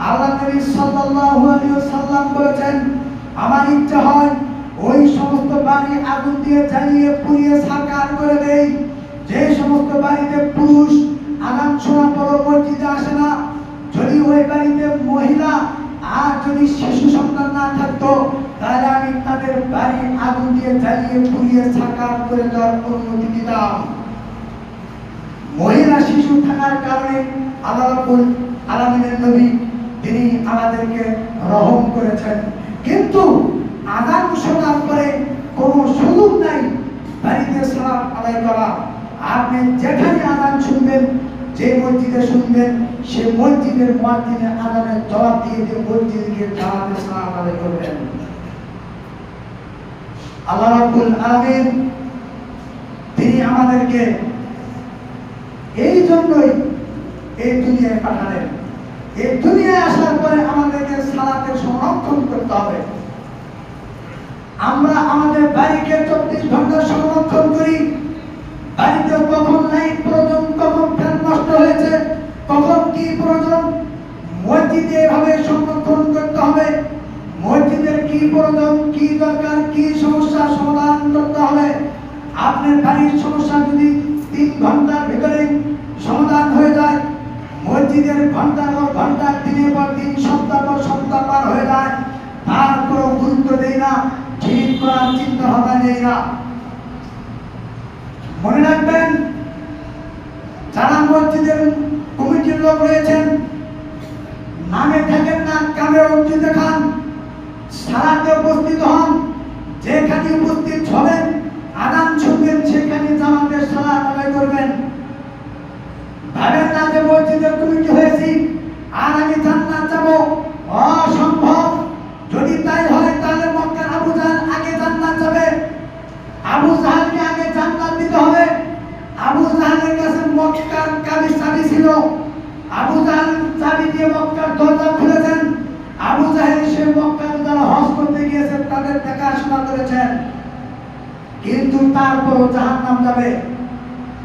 আল্লাহ নবী সাল্লাল্লাহু আলাইহি ওয়াসাল্লাম বলেছেন, আমার ইচ্ছা হয় ওই সমস্ত বাড়ি আগুন দিয়ে জ্বালিয়ে পুড়িয়ে সাকার করে দেই যে সমস্ত বাড়িতে পুরুষ আযান শোনার পরও মসজিদে আসে না। যদি ওই বাড়িতে মহিলা আর যদি শিশু সন্তান না থাকতো, তাহলে আমি তাদের বাড়ি আগুন দিয়ে জ্বালিয়ে পুড়িয়ে সাকার করে দেওয়ার অনুমতি দিতাম। মহিলা শিশু থাকার কারণে আল্লাহ রাব্বুল আলামিনের নবী তিনি আমাদেরকে রহম করেছেন। কিন্তু আযান শোনার পরে কোনো সুযোগ নাই বাড়িতে সালাত আদায় করা। আপনি যেখানে আযান শুনবেন, যে মসজিদে শুনবেন, সে মসজিদের মুয়াজ্জিনের আযানের জবাব দিয়ে মসজিদে গিয়ে জামাতে সালাত আদায় করবেন। আল্লাহ রাব্বুল আলামিন তিনি আমাদেরকে এই জন্যই এই দুনিয়ায় পাঠালেন। এই দুনিয়ায় আসার পরে আমাদেরকে সালাতের সংরক্ষণ করতে হবে। আমরা আমাদের বাড়িকে 24 ঘন্টা সংরক্ষণ করি। বাড়িতে কখন লাইট প্রয়োজন, কখন ফ্যান নষ্ট হয়েছে, কখন কি প্রয়োজন, মসজিদে এভাবে সংরক্ষণ করতে হবে। মসজিদের কি প্রয়োজন, কি দরকার, কি সমস্যা সমাধান করতে হবে। আপনার বাড়ির সমস্যা যদি 3 ঘন্টার ভিতরে সমাধান হয়ে যায়, মসজিদের ঘন্টার পর ঘন্টা, দিনের পর দিন, সপ্তাহ পর সপ্তাহ পার হয়ে যায়, তারপরও গুরুত্ব দেই না, ঠিক করার চিন্তা ভাবনা নেই না। মনে রাখবেন, যারা মসজিদের কমিটির লোক রয়েছেন, নামে থাকেন না, কামে অর্জি দেখান, সালাতে উপস্থিত হন। যেখানে উপস্থিত হবেন, আযান শুনবেন, সেখানে জামাতের সালাত আদায় করবেন। ভাবেন না যে মসজিদের কমিটি হয়েছি আর আমি জান্নাত যাব, অসম্ভব। যদি তাই হয় তাহলে মক্কার আবু জাহল আগে জান্নাত যাবে। আবু জাহলকে আগে জান্নাত দিতে হবে। আবু জাহলের কাছে মক্কার চাবি ছিল। আবু জাহল চাবি দিয়ে মক্কার দরজা খুলেছেন। আবু জাহল সে মক্কার যারা হজ করতে গিয়েছেন তাদের দেখাশোনা করেছেন, কিন্তু তারপরও জাহান্নাম যাবে।